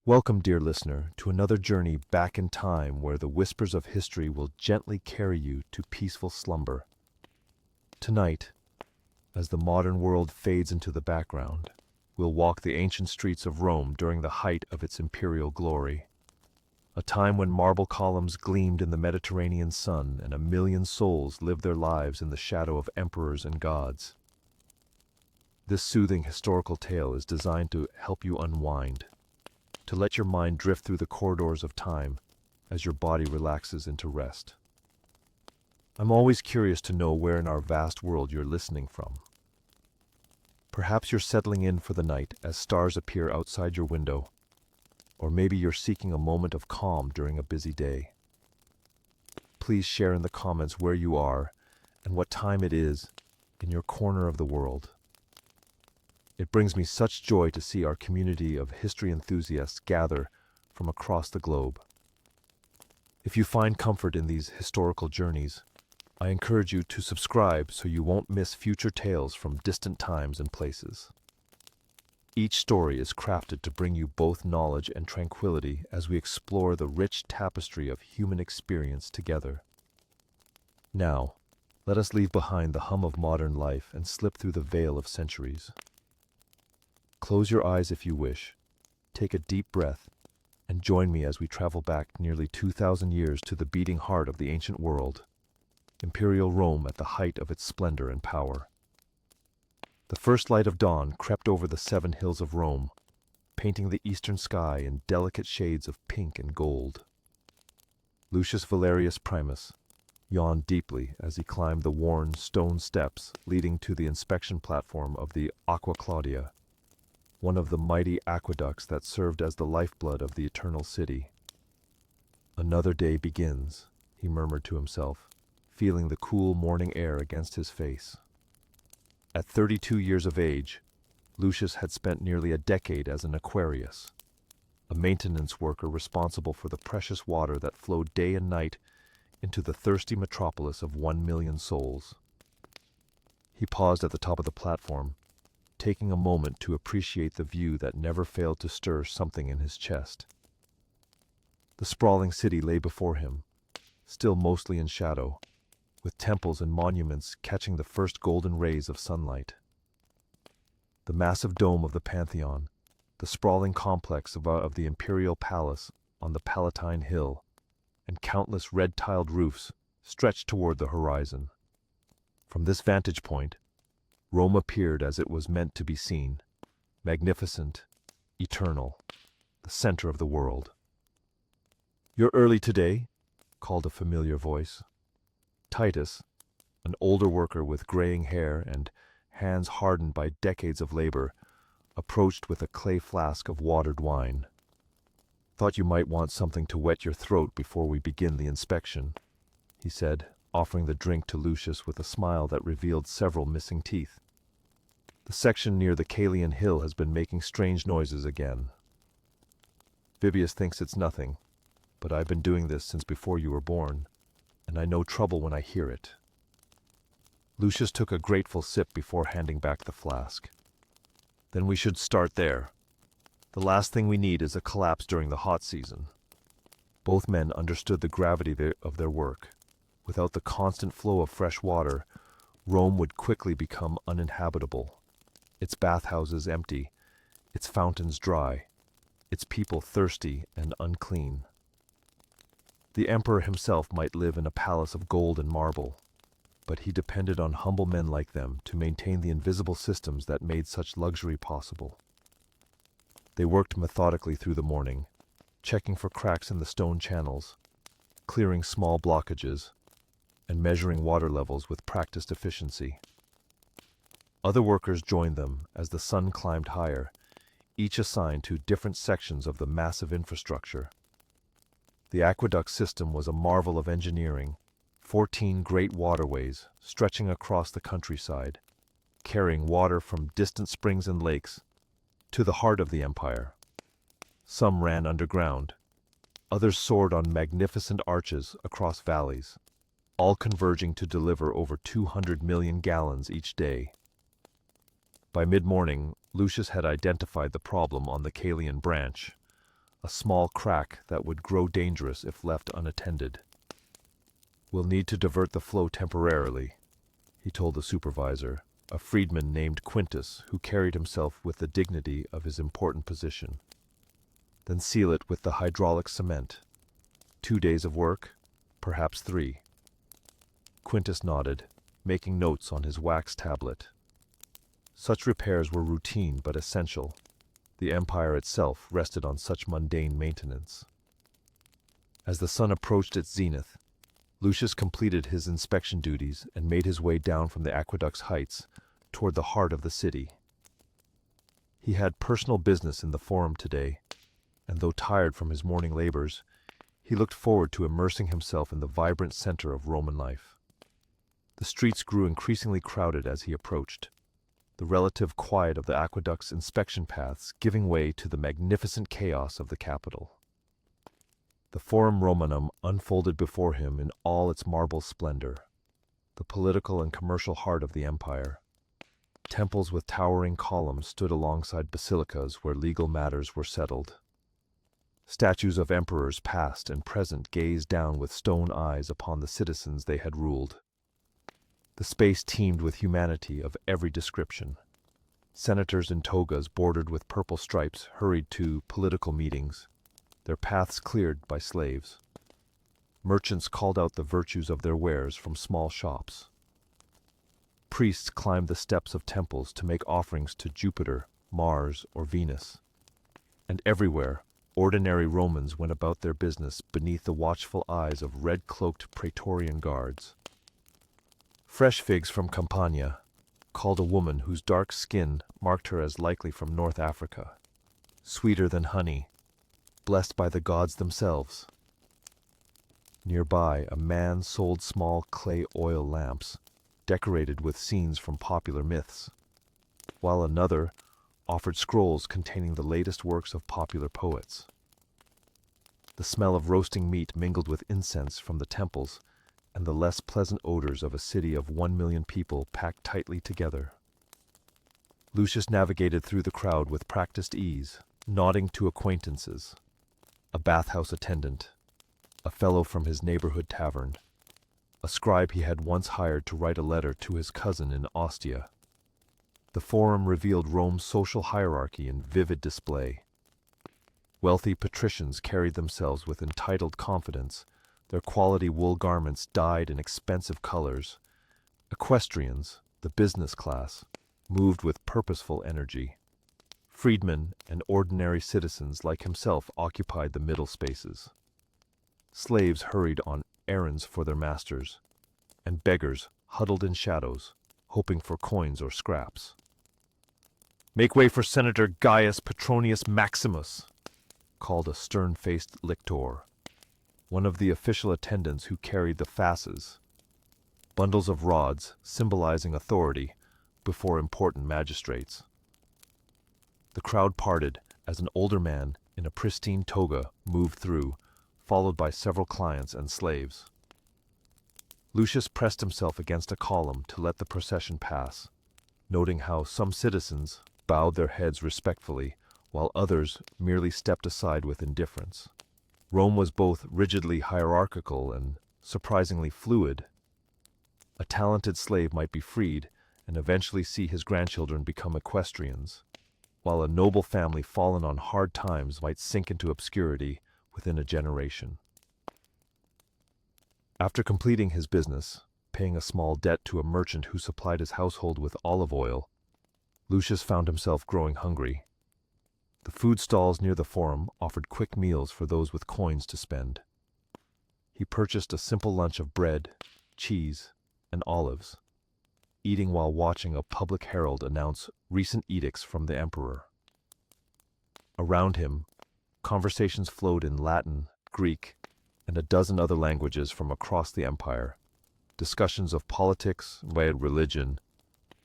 Welcome, dear listener, to another journey back in time where the whispers of history will gently carry you to peaceful slumber. Tonight, as the modern world fades into the background, we'll walk the ancient streets of Rome during the height of its imperial glory. A time when marble columns gleamed in the Mediterranean sun and a million souls lived their lives in the shadow of emperors and gods. This soothing historical tale is designed to help you unwind, to let your mind drift through the corridors of time as your body relaxes into rest. I'm always curious to know where in our vast world you're listening from. Perhaps you're settling in for the night as stars appear outside your window, or maybe you're seeking a moment of calm during a busy day. Please share in the comments where you are and what time it is in your corner of the world. It brings me such joy to see our community of history enthusiasts gather from across the globe. If you find comfort in these historical journeys, I encourage you to subscribe so you won't miss future tales from distant times and places. Each story is crafted to bring you both knowledge and tranquility as we explore the rich tapestry of human experience together. Now, let us leave behind the hum of modern life and slip through the veil of centuries. Close your eyes if you wish, take a deep breath, and join me as we travel back nearly 2,000 years to the beating heart of the ancient world, Imperial Rome at the height of its splendor and power. The first light of dawn crept over the 7 hills of Rome, painting the eastern sky in delicate shades of pink and gold. Lucius Valerius Primus yawned deeply as he climbed the worn stone steps leading to the inspection platform of the Aqua Claudia, one of the mighty aqueducts that served as the lifeblood of the Eternal City. "Another day begins," he murmured to himself, feeling the cool morning air against his face. At 32 years of age, Lucius had spent nearly a decade as an aquarius, a maintenance worker responsible for the precious water that flowed day and night into the thirsty metropolis of 1 million souls. He paused at the top of the platform, taking a moment to appreciate the view that never failed to stir something in his chest. The sprawling city lay before him, still mostly in shadow, with temples and monuments catching the first golden rays of sunlight. The massive dome of the Pantheon, the sprawling complex of the Imperial Palace on the Palatine Hill, and countless red-tiled roofs stretched toward the horizon. From this vantage point, Rome appeared as it was meant to be seen, magnificent, eternal, the center of the world. "You're early today," called a familiar voice. Titus, an older worker with graying hair and hands hardened by decades of labor, approached with a clay flask of watered wine. "Thought you might want something to wet your throat before we begin the inspection," he said, offering the drink to Lucius with a smile that revealed several missing teeth. "The section near the Caelian Hill has been making strange noises again. Vibius thinks it's nothing, but I've been doing this since before you were born, and I know trouble when I hear it." Lucius took a grateful sip before handing back the flask. "Then we should start there. The last thing we need is a collapse during the hot season." Both men understood the gravity of their work. Without the constant flow of fresh water, Rome would quickly become uninhabitable. Its bathhouses empty, its fountains dry, its people thirsty and unclean. The emperor himself might live in a palace of gold and marble, but he depended on humble men like them to maintain the invisible systems that made such luxury possible. They worked methodically through the morning, checking for cracks in the stone channels, clearing small blockages, and measuring water levels with practiced efficiency. Other workers joined them as the sun climbed higher, each assigned to different sections of the massive infrastructure. The aqueduct system was a marvel of engineering, 14 great waterways stretching across the countryside, carrying water from distant springs and lakes to the heart of the empire. Some ran underground, others soared on magnificent arches across valleys, all converging to deliver over 200 million gallons each day. By mid-morning, Lucius had identified the problem on the Caelian branch, a small crack that would grow dangerous if left unattended. "We'll need to divert the flow temporarily," he told the supervisor, a freedman named Quintus who carried himself with the dignity of his important position. "Then seal it with the hydraulic cement. 2 days of work, perhaps 3. Quintus nodded, making notes on his wax tablet. Such repairs were routine but essential. The empire itself rested on such mundane maintenance. As the sun approached its zenith, Lucius completed his inspection duties and made his way down from the aqueduct's heights toward the heart of the city. He had personal business in the Forum today, and though tired from his morning labors, he looked forward to immersing himself in the vibrant center of Roman life. The streets grew increasingly crowded as he approached, the relative quiet of the aqueduct's inspection paths giving way to the magnificent chaos of the capital. The Forum Romanum unfolded before him in all its marble splendor, the political and commercial heart of the empire. Temples with towering columns stood alongside basilicas where legal matters were settled. Statues of emperors past and present gazed down with stone eyes upon the citizens they had ruled. The space teemed with humanity of every description. Senators in togas bordered with purple stripes hurried to political meetings, their paths cleared by slaves. Merchants called out the virtues of their wares from small shops. Priests climbed the steps of temples to make offerings to Jupiter, Mars, or Venus. And everywhere, ordinary Romans went about their business beneath the watchful eyes of red-cloaked praetorian guards. Fresh figs from Campania, called a woman whose dark skin marked her as likely from North Africa. Sweeter than honey, blessed by the gods themselves. Nearby, a man sold small clay oil lamps, decorated with scenes from popular myths, while another offered scrolls containing the latest works of popular poets. The smell of roasting meat mingled with incense from the temples and the less pleasant odors of a city of 1 million people packed tightly together. Lucius navigated through the crowd with practiced ease, nodding to acquaintances, a bathhouse attendant, a fellow from his neighborhood tavern, a scribe he had once hired to write a letter to his cousin in Ostia. The Forum revealed Rome's social hierarchy in vivid display. Wealthy patricians carried themselves with entitled confidence, their quality wool garments dyed in expensive colors. Equestrians, the business class, moved with purposeful energy. Freedmen and ordinary citizens like himself occupied the middle spaces. Slaves hurried on errands for their masters, and beggars huddled in shadows, hoping for coins or scraps. "Make way for Senator Gaius Petronius Maximus," called a stern-faced lictor, one of the official attendants who carried the fasces, bundles of rods symbolizing authority before important magistrates. The crowd parted as an older man in a pristine toga moved through, followed by several clients and slaves. Lucius pressed himself against a column to let the procession pass, noting how some citizens bowed their heads respectfully, while others merely stepped aside with indifference. Rome was both rigidly hierarchical and surprisingly fluid. A talented slave might be freed and eventually see his grandchildren become equestrians, while a noble family fallen on hard times might sink into obscurity within a generation. After completing his business, paying a small debt to a merchant who supplied his household with olive oil, Lucius found himself growing hungry. The food stalls near the Forum offered quick meals for those with coins to spend. He purchased a simple lunch of bread, cheese, and olives, eating while watching a public herald announce recent edicts from the emperor. Around him, conversations flowed in Latin, Greek, and a dozen other languages from across the empire, discussions of politics, religion,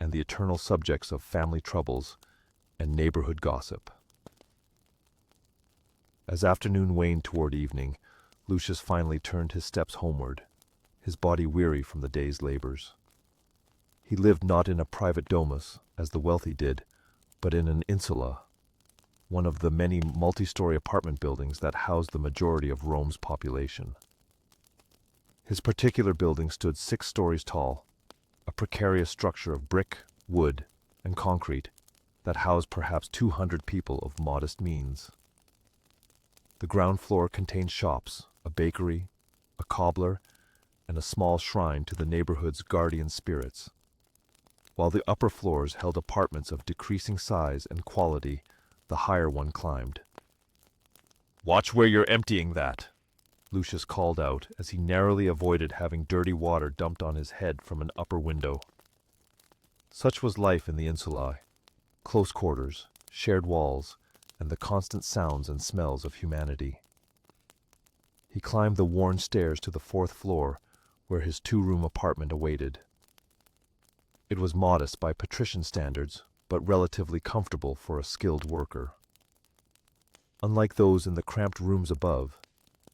and the eternal subjects of family troubles and neighborhood gossip. As afternoon waned toward evening, Lucius finally turned his steps homeward, his body weary from the day's labors. He lived not in a private domus, as the wealthy did, but in an insula, one of the many multi-story apartment buildings that housed the majority of Rome's population. His particular building stood 6 stories tall, a precarious structure of brick, wood, and concrete that housed perhaps 200 people of modest means. The ground floor contained shops, a bakery, a cobbler, and a small shrine to the neighborhood's guardian spirits, while the upper floors held apartments of decreasing size and quality. The higher one climbed. "Watch where you're emptying that," Lucius called out as he narrowly avoided having dirty water dumped on his head from an upper window. Such was life in the insulae: close quarters, shared walls, and the constant sounds and smells of humanity. He climbed the worn stairs to the 4th floor, where his 2-room apartment awaited. It was modest by patrician standards, but relatively comfortable for a skilled worker. Unlike those in the cramped rooms above,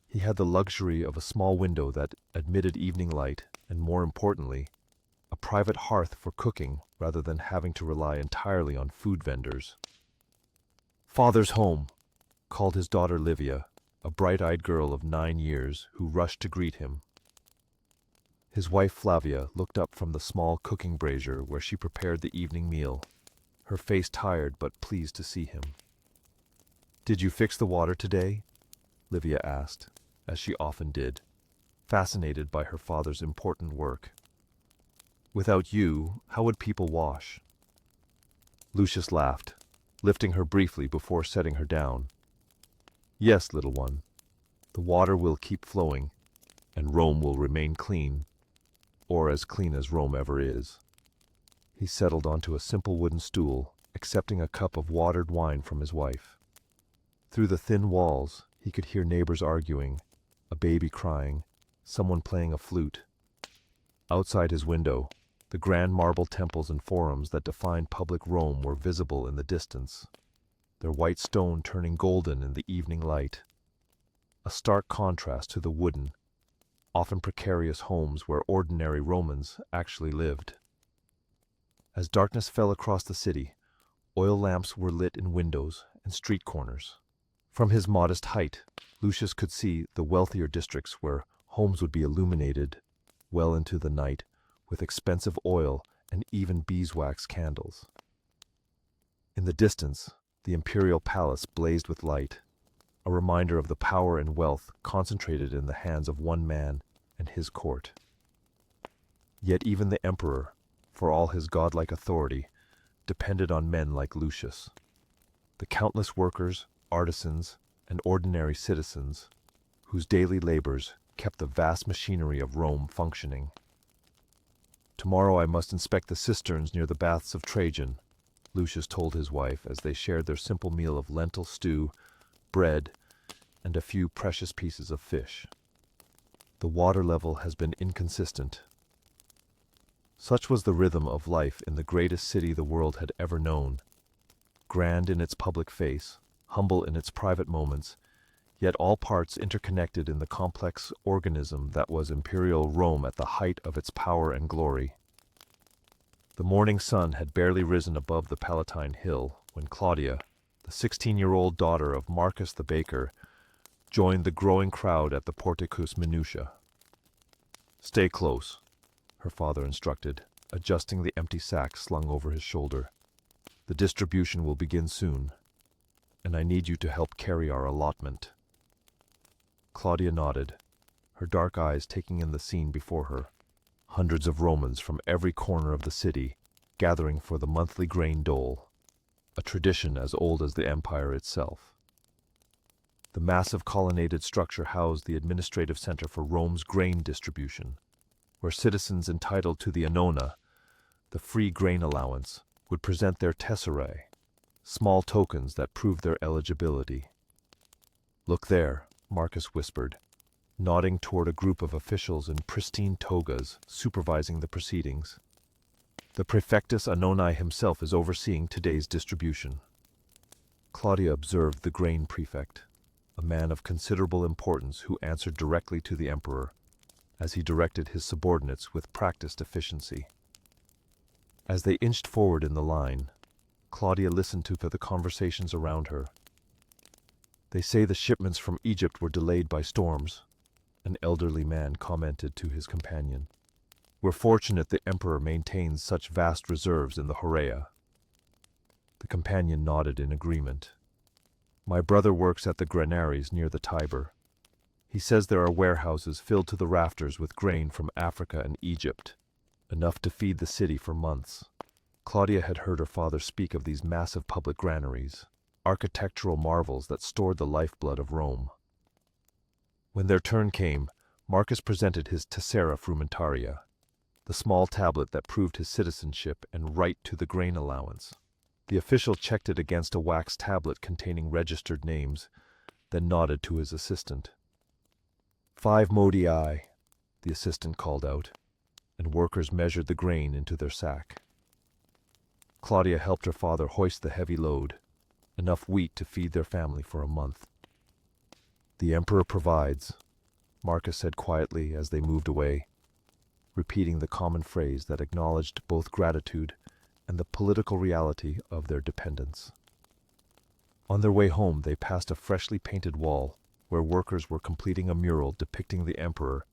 he had the luxury of a small window that admitted evening light and, more importantly, a private hearth for cooking rather than having to rely entirely on food vendors. "Father's home," called his daughter Livia, a bright-eyed girl of 9 years who rushed to greet him. His wife Flavia looked up from the small cooking brazier where she prepared the evening meal, her face tired but pleased to see him. "Did you fix the water today?" Livia asked, as she often did, fascinated by her father's important work. "Without you, how would people wash?" Lucius laughed, lifting her briefly before setting her down. "Yes, little one. The water will keep flowing, and Rome will remain clean, or as clean as Rome ever is." He settled onto a simple wooden stool, accepting a cup of watered wine from his wife. Through the thin walls, he could hear neighbors arguing, a baby crying, someone playing a flute. Outside his window, the grand marble temples and forums that defined public Rome were visible in the distance, their white stone turning golden in the evening light, a stark contrast to the wooden, often precarious homes where ordinary Romans actually lived. As darkness fell across the city, oil lamps were lit in windows and street corners. From his modest height, Lucius could see the wealthier districts where homes would be illuminated well into the night with expensive oil and even beeswax candles. In the distance, the Imperial palace blazed with light, a reminder of the power and wealth concentrated in the hands of one man and his court. Yet even the emperor, for all his godlike authority, depended on men like Lucius. The countless workers, artisans, and ordinary citizens, whose daily labors kept the vast machinery of Rome functioning. "Tomorrow I must inspect the cisterns near the baths of Trajan," Lucius told his wife as they shared their simple meal of lentil stew, bread, and a few precious pieces of fish. "The water level has been inconsistent." Such was the rhythm of life in the greatest city the world had ever known. Grand in its public face, humble in its private moments, yet all parts interconnected in the complex organism that was Imperial Rome at the height of its power and glory. The morning sun had barely risen above the Palatine Hill when Claudia, the 16-year-old daughter of Marcus the baker, joined the growing crowd at the Porticus Minutia. "Stay close," her father instructed, adjusting the empty sack slung over his shoulder. "The distribution will begin soon, and I need you to help carry our allotment." Claudia nodded, her dark eyes taking in the scene before her. Hundreds of Romans from every corner of the city gathering for the monthly grain dole, a tradition as old as the empire itself. The massive colonnaded structure housed the administrative center for Rome's grain distribution, where citizens entitled to the annona, the free grain allowance, would present their tesserae, small tokens that proved their eligibility. "Look there," Marcus whispered, nodding toward a group of officials in pristine togas supervising the proceedings. "The Praefectus Annoni himself is overseeing today's distribution." Claudia observed the grain prefect, a man of considerable importance who answered directly to the emperor, as he directed his subordinates with practiced efficiency. As they inched forward in the line, Claudia listened to the conversations around her, They say the shipments from Egypt were delayed by storms, an elderly man commented to his companion. We're fortunate the Emperor maintains such vast reserves in the Horea. The companion nodded in agreement. My brother works at the granaries near the Tiber. He says there are warehouses filled to the rafters with grain from Africa and Egypt, enough to feed the city for months. Claudia had heard her father speak of these massive public granaries, architectural marvels that stored the lifeblood of Rome. When their turn came, Marcus presented his tessera frumentaria, the small tablet that proved his citizenship and right to the grain allowance. The official checked it against a wax tablet containing registered names, then nodded to his assistant. 5 modii, the assistant called out, and workers measured the grain into their sack. Claudia helped her father hoist the heavy load, enough wheat to feed their family for a month. The Emperor provides, Marcus said quietly as they moved away, repeating the common phrase that acknowledged both gratitude and the political reality of their dependence. On their way home, they passed a freshly painted wall where workers were completing a mural depicting the Emperor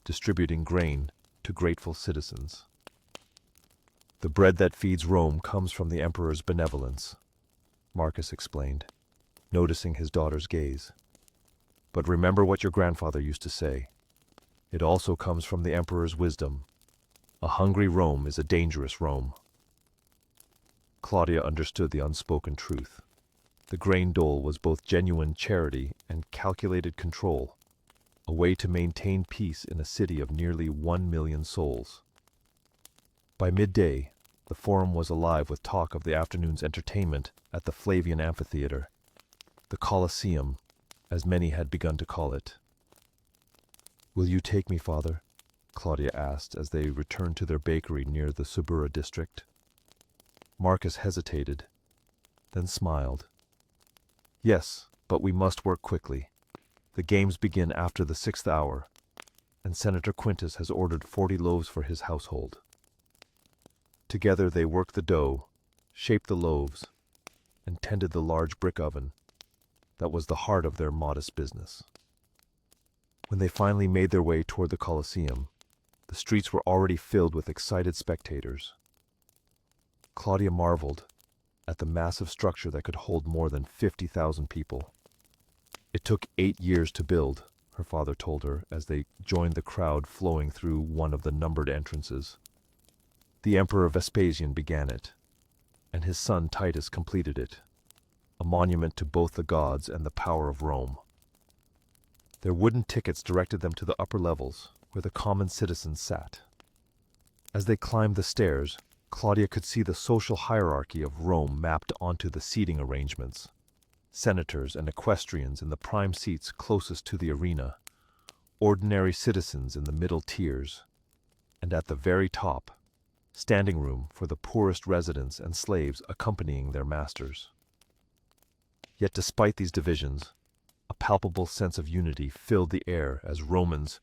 distributing grain to grateful citizens. The bread that feeds Rome comes from the Emperor's benevolence, Marcus explained, noticing his daughter's gaze. But remember what your grandfather used to say. It also comes from the Emperor's wisdom. A hungry Rome is a dangerous Rome. Claudia understood the unspoken truth. The grain dole was both genuine charity and calculated control, a way to maintain peace in a city of nearly 1 million souls. By midday, the forum was alive with talk of the afternoon's entertainment at the Flavian Amphitheater, the Colosseum, as many had begun to call it. "Will you take me, father?" Claudia asked as they returned to their bakery near the Subura district. Marcus hesitated, then smiled. "Yes, but we must work quickly. The games begin after the 6th hour, and Senator Quintus has ordered 40 loaves for his household." Together they worked the dough, shaped the loaves, and tended the large brick oven that was the heart of their modest business. When they finally made their way toward the Colosseum, the streets were already filled with excited spectators. Claudia marveled at the massive structure that could hold more than 50,000 people. It took 8 years to build, her father told her as they joined the crowd flowing through one of the numbered entrances. The Emperor Vespasian began it, and his son Titus completed it, a monument to both the gods and the power of Rome. Their wooden tickets directed them to the upper levels, where the common citizens sat. As they climbed the stairs, Claudia could see the social hierarchy of Rome mapped onto the seating arrangements. Senators and equestrians in the prime seats closest to the arena, ordinary citizens in the middle tiers, and at the very top, standing room for the poorest residents and slaves accompanying their masters. Yet despite these divisions, a palpable sense of unity filled the air as Romans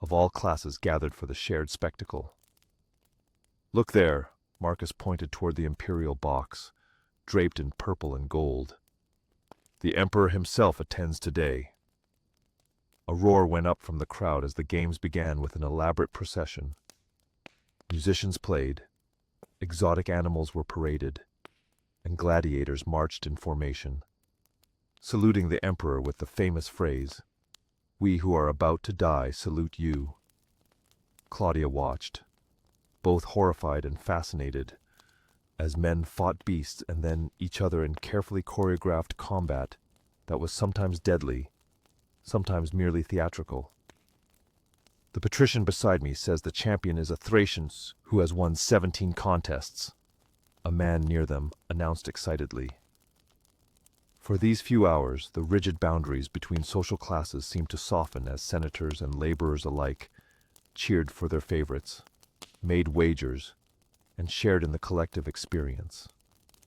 of all classes gathered for the shared spectacle. "Look there," Marcus pointed toward the imperial box, draped in purple and gold. "The Emperor himself attends today." A roar went up from the crowd as the games began with an elaborate procession. Musicians played, exotic animals were paraded, and gladiators marched in formation, saluting the Emperor with the famous phrase, "We who are about to die salute you." Claudia watched, both horrified and fascinated, as men fought beasts and then each other in carefully choreographed combat that was sometimes deadly, sometimes merely theatrical. "The patrician beside me says the champion is a Thracian who has won 17 contests," a man near them announced excitedly. For these few hours, the rigid boundaries between social classes seemed to soften as senators and laborers alike cheered for their favorites, made wagers, and shared in the collective experience.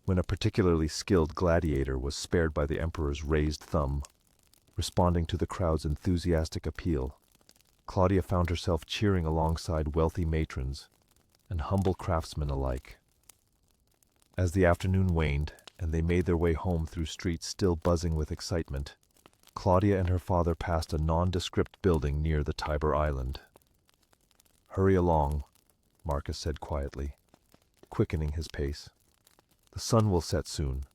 When a particularly skilled gladiator was spared by the Emperor's raised thumb, responding to the crowd's enthusiastic appeal, Claudia found herself cheering alongside wealthy matrons and humble craftsmen alike. As the afternoon waned and they made their way home through streets still buzzing with excitement, Claudia and her father passed a nondescript building near the Tiber Island. "Hurry along," Marcus said quietly, quickening his pace. "The sun will set soon."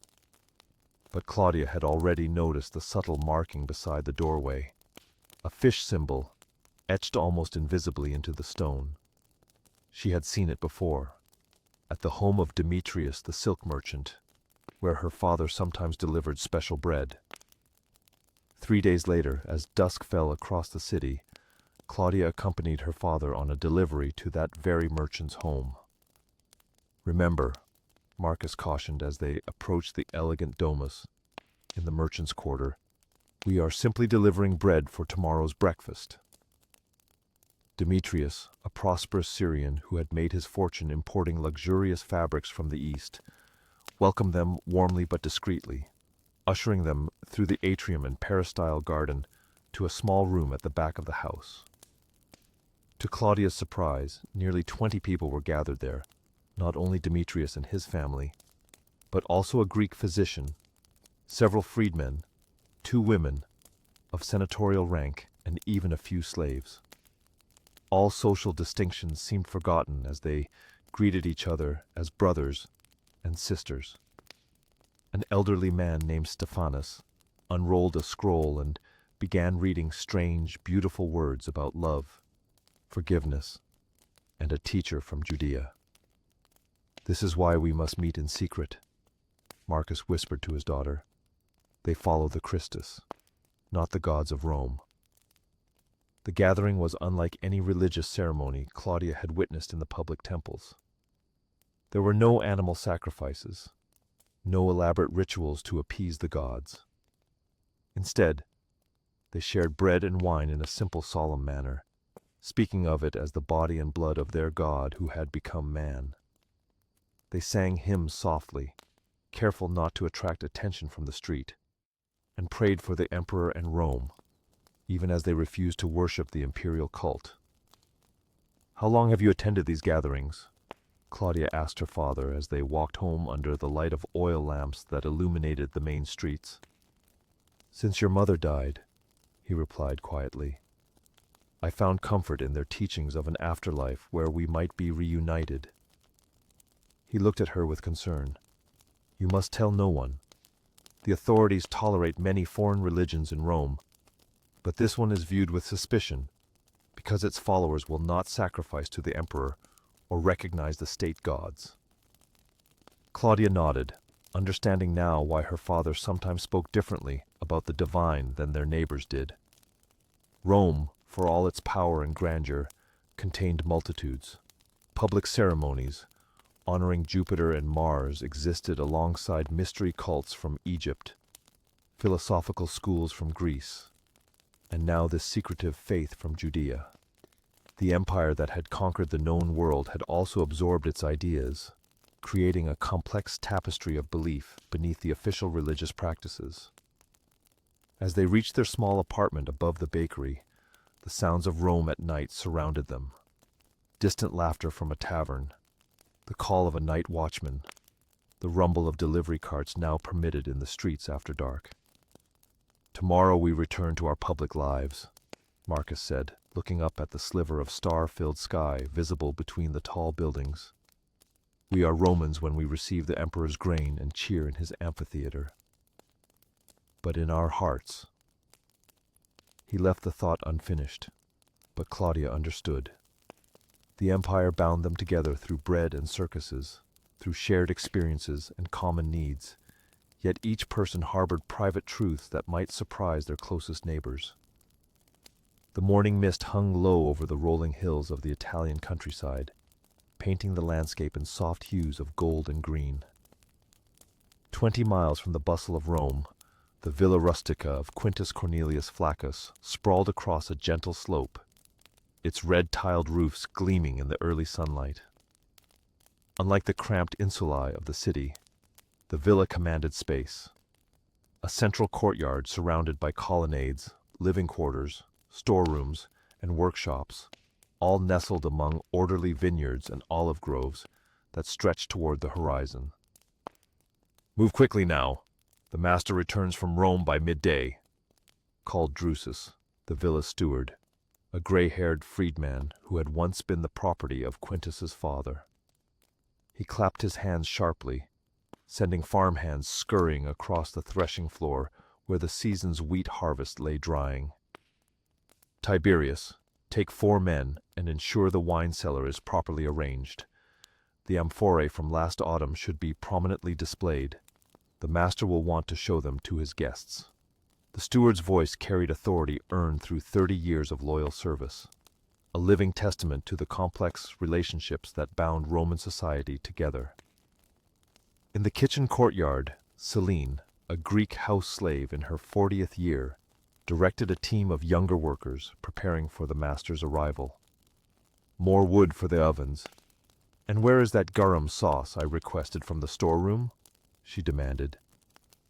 But Claudia had already noticed the subtle marking beside the doorway, a fish symbol etched almost invisibly into the stone. She had seen it before, at the home of Demetrius the silk merchant, where her father sometimes delivered special bread. 3 days later, as dusk fell across the city, Claudia accompanied her father on a delivery to that very merchant's home. "Remember," Marcus cautioned as they approached the elegant domus in the merchant's quarter, "we are simply delivering bread for tomorrow's breakfast." Demetrius, a prosperous Syrian who had made his fortune importing luxurious fabrics from the East, welcomed them warmly but discreetly, ushering them through the atrium and peristyle garden to a small room at the back of the house. To Claudia's surprise, nearly 20 people were gathered there, not only Demetrius and his family, but also a Greek physician, several freedmen, 2 women of senatorial rank, and even a few slaves. All social distinctions seemed forgotten as they greeted each other as brothers and sisters. An elderly man named Stephanus unrolled a scroll and began reading strange, beautiful words about love, forgiveness, and a teacher from Judea. "This is why we must meet in secret," Marcus whispered to his daughter. "They follow the Christus, not the gods of Rome." The gathering was unlike any religious ceremony Claudia had witnessed in the public temples. There were no animal sacrifices, no elaborate rituals to appease the gods. Instead, they shared bread and wine in a simple, solemn manner, speaking of it as the body and blood of their God who had become man. They sang hymns softly, careful not to attract attention from the street, and prayed for the emperor and Rome, even as they refused to worship the imperial cult. "How long have you attended these gatherings?" Claudia asked her father as they walked home under the light of oil lamps that illuminated the main streets. "Since your mother died," he replied quietly. "I found comfort in their teachings of an afterlife where we might be reunited." He looked at her with concern. "You must tell no one. The authorities tolerate many foreign religions in Rome, but this one is viewed with suspicion because its followers will not sacrifice to the emperor or recognize the state gods." Claudia nodded, understanding now why her father sometimes spoke differently about the divine than their neighbors did. Rome, for all its power and grandeur, contained multitudes. Public ceremonies honoring Jupiter and Mars existed alongside mystery cults from Egypt, philosophical schools from Greece, and now this secretive faith from Judea. The empire that had conquered the known world had also absorbed its ideas, creating a complex tapestry of belief beneath the official religious practices. As they reached their small apartment above the bakery, the sounds of Rome at night surrounded them. Distant laughter from a tavern, the call of a night watchman, the rumble of delivery carts now permitted in the streets after dark. "Tomorrow we return to our public lives," Marcus said, looking up at the sliver of star-filled sky visible between the tall buildings. "We are Romans when we receive the emperor's grain and cheer in his amphitheater. But in our hearts—" He left the thought unfinished, but Claudia understood. The empire bound them together through bread and circuses, through shared experiences and common needs, yet each person harbored private truths that might surprise their closest neighbors. The morning mist hung low over the rolling hills of the Italian countryside, painting the landscape in soft hues of gold and green. 20 miles from the bustle of Rome, the Villa Rustica of Quintus Cornelius Flaccus sprawled across a gentle slope, its red-tiled roofs gleaming in the early sunlight. Unlike the cramped insulae of the city, the villa commanded space. A central courtyard surrounded by colonnades, living quarters, storerooms, and workshops, all nestled among orderly vineyards and olive groves that stretched toward the horizon. "Move quickly now. The master returns from Rome by midday," called Drusus, the villa steward, a gray-haired freedman who had once been the property of Quintus's father. He clapped his hands sharply, sending farmhands scurrying across the threshing floor where the season's wheat harvest lay drying. Tiberius, take 4 men and ensure the wine cellar is properly arranged. The amphorae from last autumn should be prominently displayed. The master will want to show them to his guests. The steward's voice carried authority earned through 30 years of loyal service, a living testament to the complex relationships that bound Roman society together. In the kitchen courtyard, Selene, a Greek house slave in her 40th year, directed a team of younger workers preparing for the master's arrival. More wood for the ovens. "And where is that garum sauce I requested from the storeroom?" she demanded,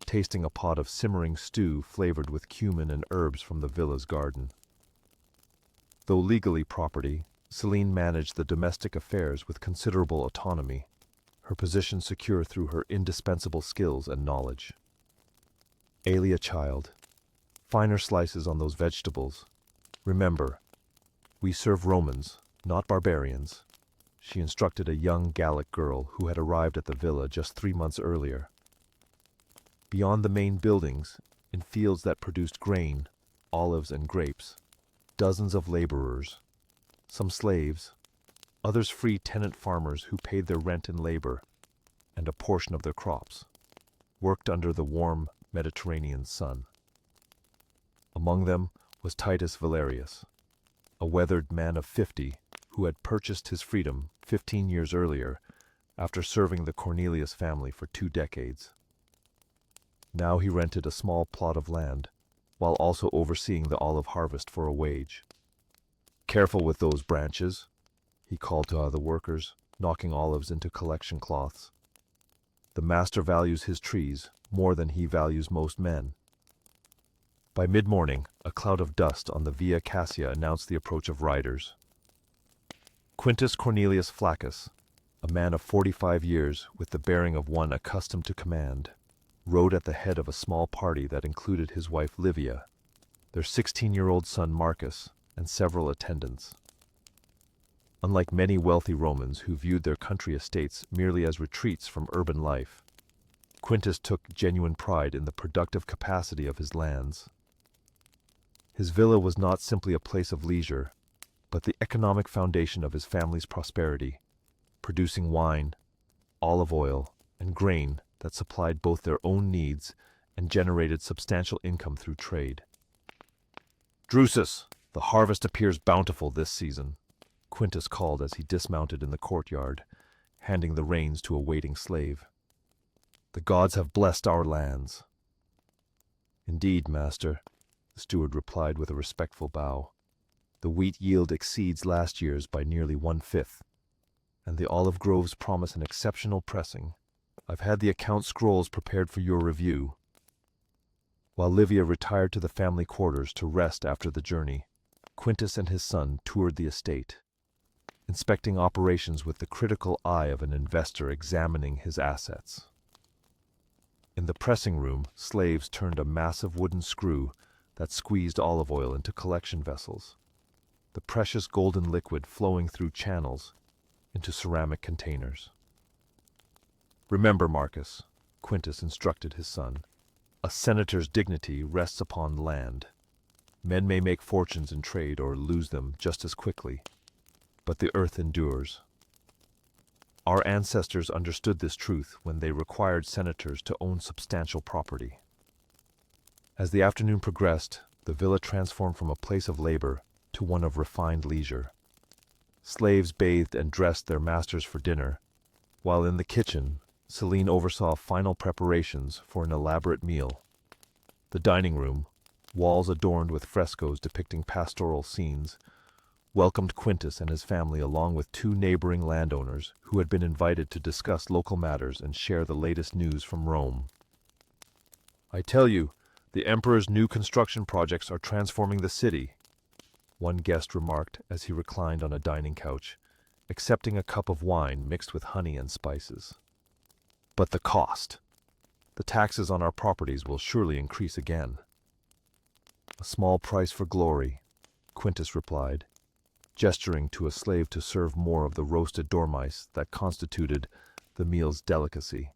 tasting a pot of simmering stew flavored with cumin and herbs from the villa's garden. Though legally property, Selene managed the domestic affairs with considerable autonomy, her position secure through her indispensable skills and knowledge. "Aelia, child, finer slices on those vegetables. Remember, we serve Romans, not barbarians," she instructed a young Gallic girl who had arrived at the villa just 3 months earlier. Beyond the main buildings, in fields that produced grain, olives and grapes, dozens of laborers, some slaves, others free tenant farmers who paid their rent in labor and a portion of their crops, worked under the warm Mediterranean sun. Among them was Titus Valerius, a weathered man of 50 who had purchased his freedom 15 years earlier after serving the Cornelius family for 2 decades. Now he rented a small plot of land, while also overseeing the olive harvest for a wage. "Careful with those branches," he called to other workers, knocking olives into collection cloths. "The master values his trees more than he values most men." By mid-morning, a cloud of dust on the Via Cassia announced the approach of riders. Quintus Cornelius Flaccus, a man of 45 years with the bearing of one accustomed to command, rode at the head of a small party that included his wife Livia, their 16-year-old son Marcus, and several attendants. Unlike many wealthy Romans who viewed their country estates merely as retreats from urban life, Quintus took genuine pride in the productive capacity of his lands. His villa was not simply a place of leisure, but the economic foundation of his family's prosperity, producing wine, olive oil, and grain that supplied both their own needs and generated substantial income through trade. "Drusus, the harvest appears bountiful this season," Quintus called as he dismounted in the courtyard, handing the reins to a waiting slave. "The gods have blessed our lands." "Indeed, master," the steward replied with a respectful bow. "The wheat yield exceeds last year's by nearly 1/5, and the olive groves promise an exceptional pressing. I've had the account scrolls prepared for your review." While Livia retired to the family quarters to rest after the journey, Quintus and his son toured the estate, inspecting operations with the critical eye of an investor examining his assets. In the pressing room, slaves turned a massive wooden screw that squeezed olive oil into collection vessels, the precious golden liquid flowing through channels into ceramic containers. "Remember, Marcus," Quintus instructed his son, "a senator's dignity rests upon land. Men may make fortunes in trade or lose them just as quickly, but the earth endures. Our ancestors understood this truth when they required senators to own substantial property." As the afternoon progressed, the villa transformed from a place of labor to one of refined leisure. Slaves bathed and dressed their masters for dinner, while in the kitchen, Selene oversaw final preparations for an elaborate meal. The dining room, walls adorned with frescoes depicting pastoral scenes, welcomed Quintus and his family along with 2 neighboring landowners who had been invited to discuss local matters and share the latest news from Rome. "I tell you, the emperor's new construction projects are transforming the city," one guest remarked as he reclined on a dining couch, accepting a cup of wine mixed with honey and spices. "But the cost. The taxes on our properties will surely increase again." A small price for glory, Quintus replied, gesturing to a slave to serve more of the roasted dormice that constituted the meal's delicacy.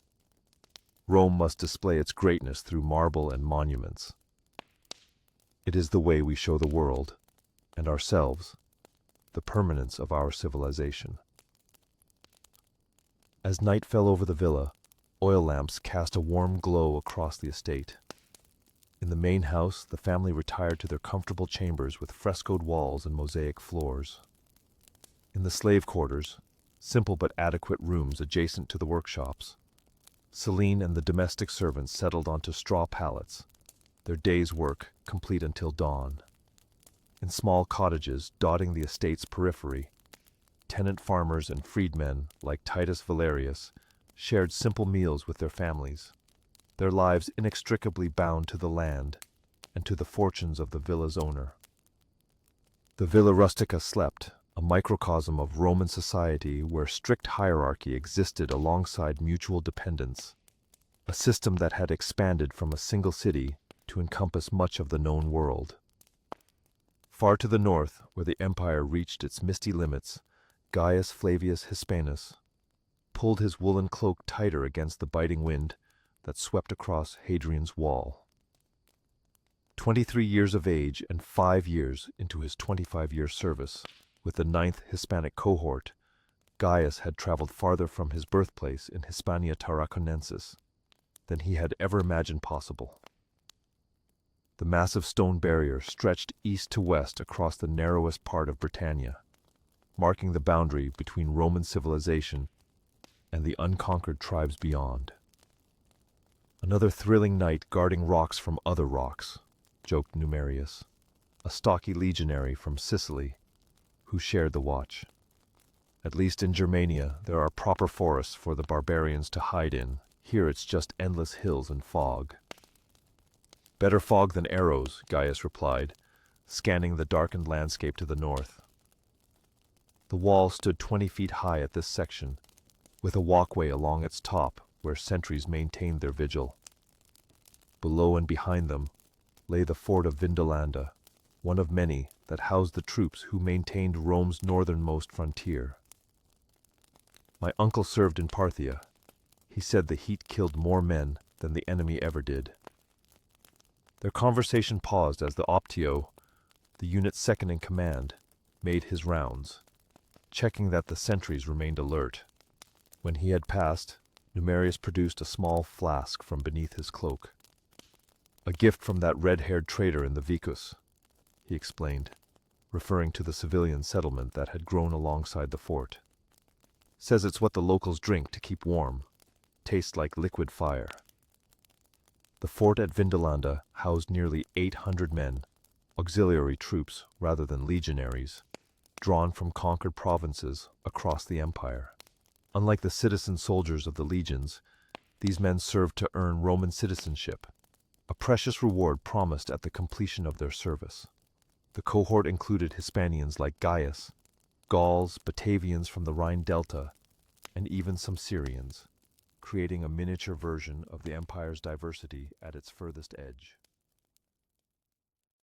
Rome must display its greatness through marble and monuments. It is the way we show the world, and ourselves, the permanence of our civilization. As night fell over the villa, oil lamps cast a warm glow across the estate. In the main house, the family retired to their comfortable chambers with frescoed walls and mosaic floors. In the slave quarters, simple but adequate rooms adjacent to the workshops, Celine and the domestic servants settled onto straw pallets, their day's work complete until dawn. In small cottages dotting the estate's periphery, tenant farmers and freedmen like Titus Valerius shared simple meals with their families, their lives inextricably bound to the land and to the fortunes of the villa's owner. The Villa Rustica slept, a microcosm of Roman society where strict hierarchy existed alongside mutual dependence, a system that had expanded from a single city to encompass much of the known world. Far to the north, where the empire reached its misty limits, Gaius Flavius Hispanus pulled his woolen cloak tighter against the biting wind that swept across Hadrian's wall. 23 years of age and 5 years into his 25-year service, with the 9th Hispanic cohort, Gaius had traveled farther from his birthplace in Hispania Tarraconensis than he had ever imagined possible. The massive stone barrier stretched east to west across the narrowest part of Britannia, marking the boundary between Roman civilization and the unconquered tribes beyond. Another thrilling night guarding rocks from other rocks, joked Numerius, a stocky legionary from Sicily, who shared the watch. At least in Germania there are proper forests for the barbarians to hide in. Here it's just endless hills and fog. Better fog than arrows, Gaius replied, scanning the darkened landscape to the north. The wall stood 20 feet high at this section, with a walkway along its top where sentries maintained their vigil. Below and behind them lay the fort of Vindolanda, one of many that housed the troops who maintained Rome's northernmost frontier. My uncle served in Parthia. He said the heat killed more men than the enemy ever did. Their conversation paused as the Optio, the unit's second in command, made his rounds, checking that the sentries remained alert. When he had passed, Numerius produced a small flask from beneath his cloak. A gift from that red-haired trader in the Vicus, he explained, referring to the civilian settlement that had grown alongside the fort. Says it's what the locals drink to keep warm. Tastes like liquid fire. The fort at Vindolanda housed nearly 800 men, auxiliary troops rather than legionaries, drawn from conquered provinces across the empire. Unlike the citizen soldiers of the legions, these men served to earn Roman citizenship, a precious reward promised at the completion of their service. The cohort included Hispanians like Gaius, Gauls, Batavians from the Rhine Delta, and even some Syrians, creating a miniature version of the empire's diversity at its furthest edge.